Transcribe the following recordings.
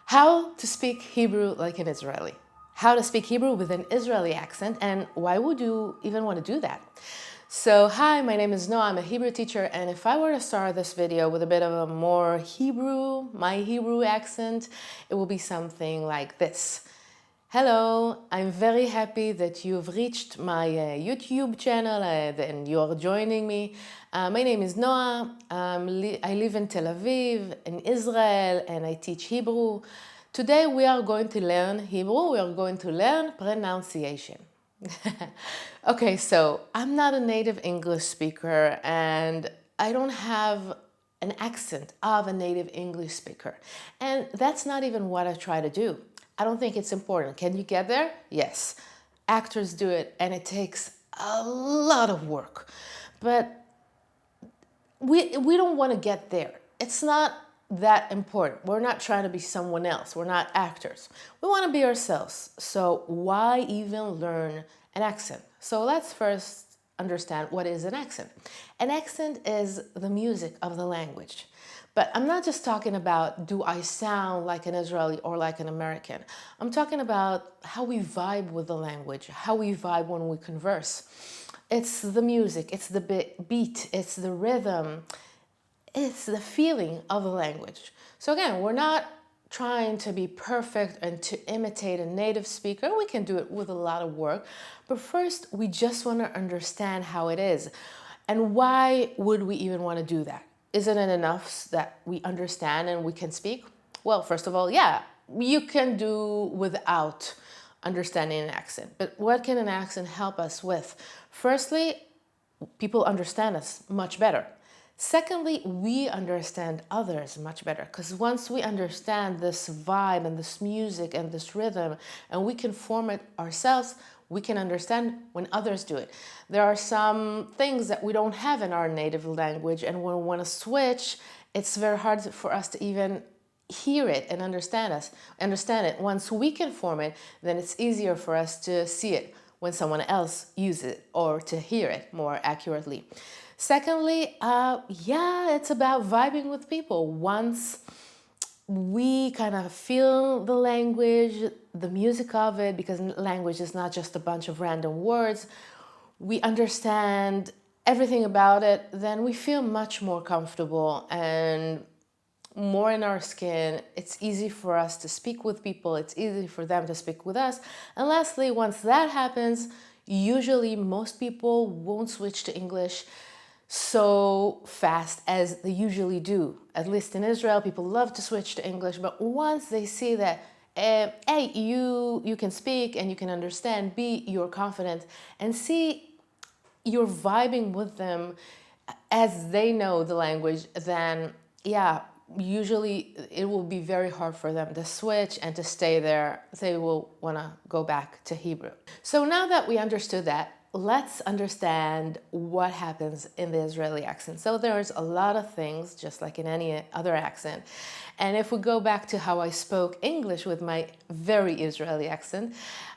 How to speak Hebrew like an Israeli. How to speak Hebrew with an Israeli accent, and why would you even want to do that? So, hi, my name is Noah, I'm a Hebrew teacher, and if I were to start this video with a bit of a more my Hebrew accent, it will be something like this. Hello, I'm very happy that you've reached my YouTube channel and you're joining me. My name is Noah. I live in Tel Aviv, in Israel, and I teach Hebrew. Today we are going to learn Hebrew. We are going to learn pronunciation. Okay, so I'm not a native English speaker and I don't have an accent of a native English speaker. And that's not even what I try to do. I don't think it's important. Can you get there? Yes. Actors do it and it takes a lot of work. But we don't want to get there. It's not that important. We're not trying to be someone else. We're not actors. We want to be ourselves. So why even learn an accent? So let's first understand what is an accent. An accent is the music of the language. But I'm not just talking about, do I sound like an Israeli or like an American? I'm talking about how we vibe with the language, how we vibe when we converse. It's the music, it's the beat, it's the rhythm, it's the feeling of the language. So again, we're not trying to be perfect and to imitate a native speaker. We can do it with a lot of work. But first, we just want to understand how it is. And why would we even want to do that? Isn't it enough that we understand and we can speak? Well, first of all, yeah, you can do without understanding an accent. But what can an accent help us with? Firstly, people understand us much better. Secondly, we understand others much better because once we understand this vibe and this music and this rhythm and we can form it ourselves, we can understand when others do it. There are some things that we don't have in our native language, and when we want to switch, it's very hard for us to even hear it and understand it. Once we can form it, then it's easier for us to see it when someone else uses it or to hear it more accurately. Secondly, yeah, it's about vibing with people. Once we kind of feel the language, the music of it, because language is not just a bunch of random words, we understand everything about it, then we feel much more comfortable and more in our skin. It's easy for us to speak with people. It's easy for them to speak with us. And lastly, once that happens, usually most people won't switch to English so fast as they usually do. At least in Israel, people love to switch to English, but once they see that A, you can speak and you can understand, B, you're confident, and C, you're vibing with them as they know the language, then yeah, usually it will be very hard for them to switch and to stay there. They will want to go back to Hebrew. So now that we understood that, let's understand what happens in the Israeli accent. So there's a lot of things, just like in any other accent. And if we go back to how I spoke English with my very Israeli accent,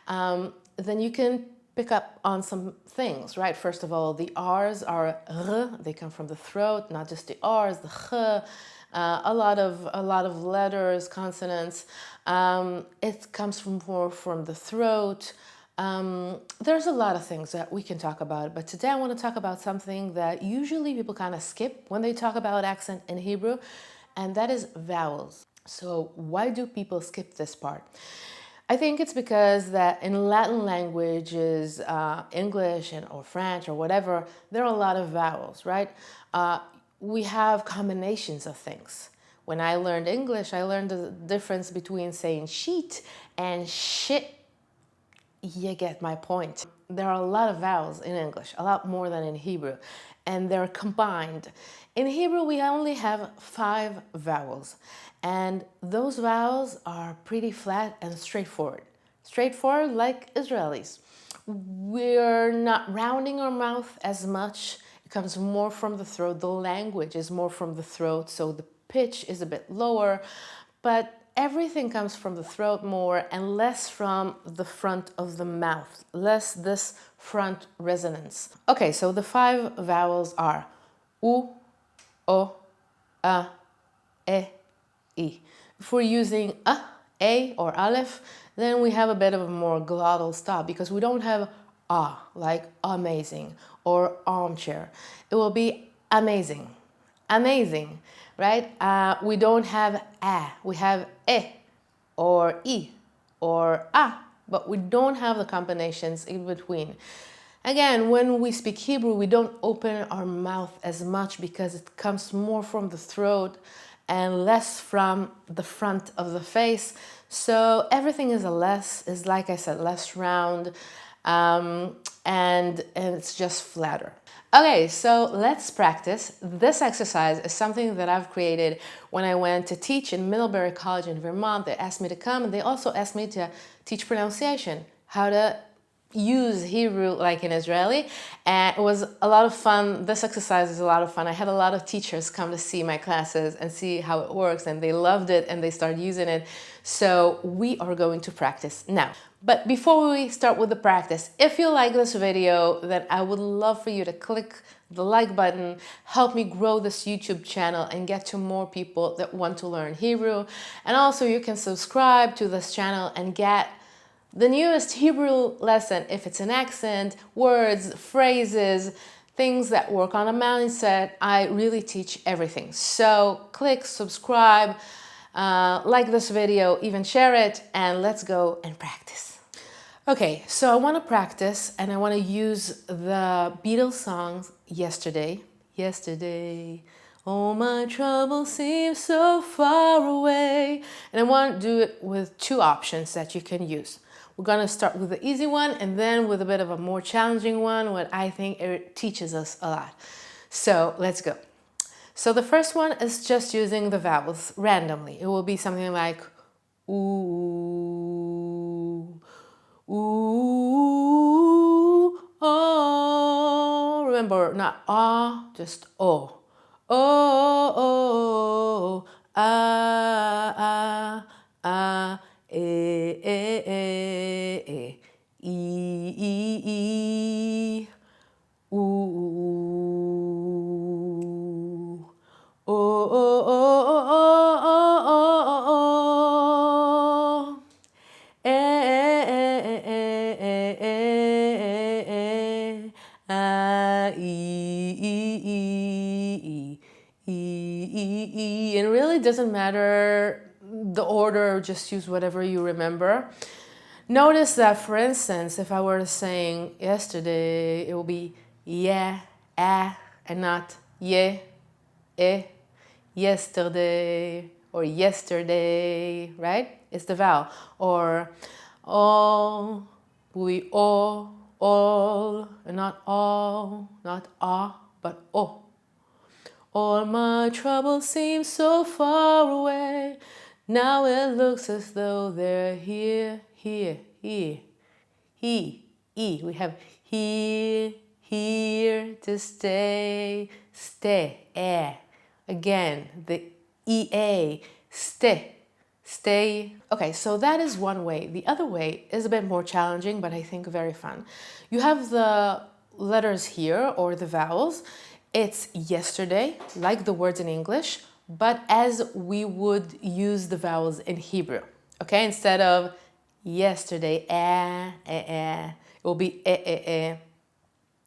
then you can pick up on some things, right? First of all, the R's are R, they come from the throat, not just the R's, the Ch, a lot of letters, consonants. It comes more from the throat. There's a lot of things that we can talk about, but today I want to talk about something that usually people kind of skip when they talk about accent in Hebrew, and that is vowels. So why do people skip this part? I think it's because that in Latin languages, English or French or whatever, there are a lot of vowels, right? We have combinations of things. When I learned English, I learned the difference between saying sheet and shit. You get my point. There are a lot of vowels in English, a lot more than in Hebrew, and they're combined. In Hebrew, we only have 5 vowels, and those vowels are pretty flat and straightforward. Straightforward like Israelis. We're not rounding our mouth as much. It comes more from the throat. The language is more from the throat, so the pitch is a bit lower, but everything comes from the throat more and less from the front of the mouth, less this front resonance. Okay, so the 5 vowels are U, O, A, E, I. If we're using A A or Aleph, then we have a bit of a more glottal stop because we don't have like amazing or armchair. It will be amazing, amazing, right? We don't have a, we have e or I or a, but we don't have the combinations in between. Again, when we speak Hebrew, we don't open our mouth as much because it comes more from the throat and less from the front of the face. So everything is like I said, less round, and it's just flatter. Okay, so let's practice. This exercise is something that I've created when I went to teach in Middlebury College in Vermont. They asked me to come, and they also asked me to teach pronunciation, how to use Hebrew like in Israeli, and it was a lot of fun. This exercise is a lot of fun. I had a lot of teachers come to see my classes and see how it works, and they loved it and they started using it. So we are going to practice now. But before we start with the practice, if you like this video, then I would love for you to click the like button, help me grow this YouTube channel and get to more people that want to learn Hebrew. And also you can subscribe to this channel and get the newest Hebrew lesson, if it's an accent, words, phrases, things that work on a mindset. I really teach everything. So click subscribe, like this video, even share it, and let's go and practice. Okay, so I want to practice and I want to use the Beatles songs Yesterday. Yesterday, all my troubles seem so far away. And I want to do it with two options that you can use. We're going to start with the easy one and then with a bit of a more challenging one, what I think it teaches us a lot. So let's go. So the first one is just using the vowels randomly. It will be something like ooh, ooh, oh. Remember, not ah, just oh. Oh, oh, ah, ah, ah, eh, eh, eh, eh, e, ooh, oh, oh, oh, oh, oh, oh, oh, eh, eh, eh, eh, eh, eh, ah, E. It really doesn't matter the order, just use whatever you remember. Notice that, for instance, if I were saying yesterday, it will be yeah, and not ye, yesterday, or yesterday, right? It's the vowel. Or all, we all, and not all, not but oh. All my troubles seem so far away. Now it looks as though they're here, here, here. He, we have here to stay, Again, the ea, stay. Okay, so that is one way. The other way is a bit more challenging, but I think very fun. You have the letters here, or the vowels. It's yesterday, like the words in English, but as we would use the vowels in Hebrew. Okay, instead of yesterday, it will be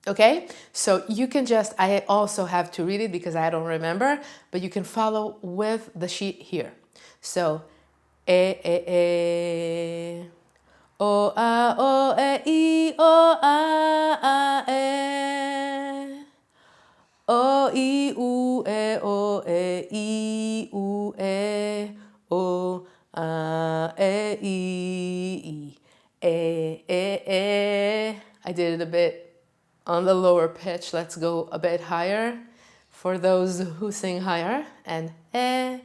Okay, so you can just, I also have to read it because I don't remember, but you can follow with the sheet here. So, o, a, o, e, I, o, a, e. O, I, U, E, O, E, I, U, E, O, A, E, I, I did it a bit on the lower pitch. Let's go a bit higher for those who sing higher. And O,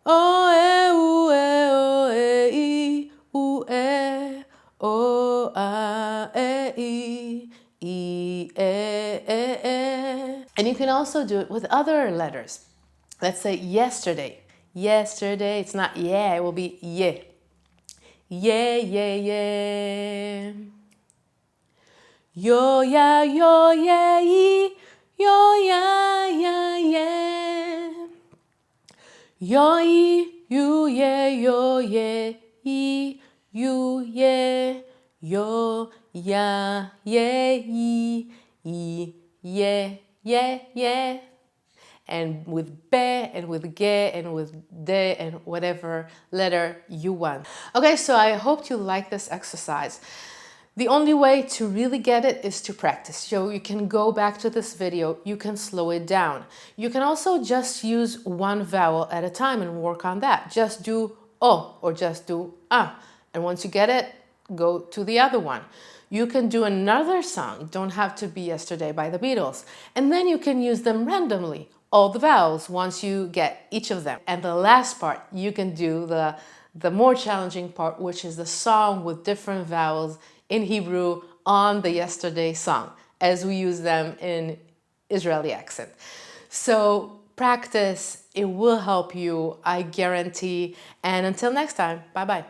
O, E, U, E, O, A, E, And you can also do it with other letters. Let's say yesterday. Yesterday, it's not yeah, it will be ye. Yeah. Yo ya ye, yo ya ye. Yo you ye, yo ye, you ye. Yo ya ye, ye. And with be and with ge and with de and whatever letter you want. Okay, so I hope you like this exercise. The only way to really get it is to practice. So you can go back to this video, you can slow it down. You can also just use one vowel at a time and work on that. Just do o or just do ah. And once you get it, go to the other one. You can do another song, it don't have to be Yesterday by the Beatles. And then you can use them randomly, all the vowels, once you get each of them. And the last part, you can do the more challenging part, which is the song with different vowels in Hebrew on the Yesterday song, as we use them in Israeli accent. So practice, it will help you, I guarantee. And until next time, bye-bye.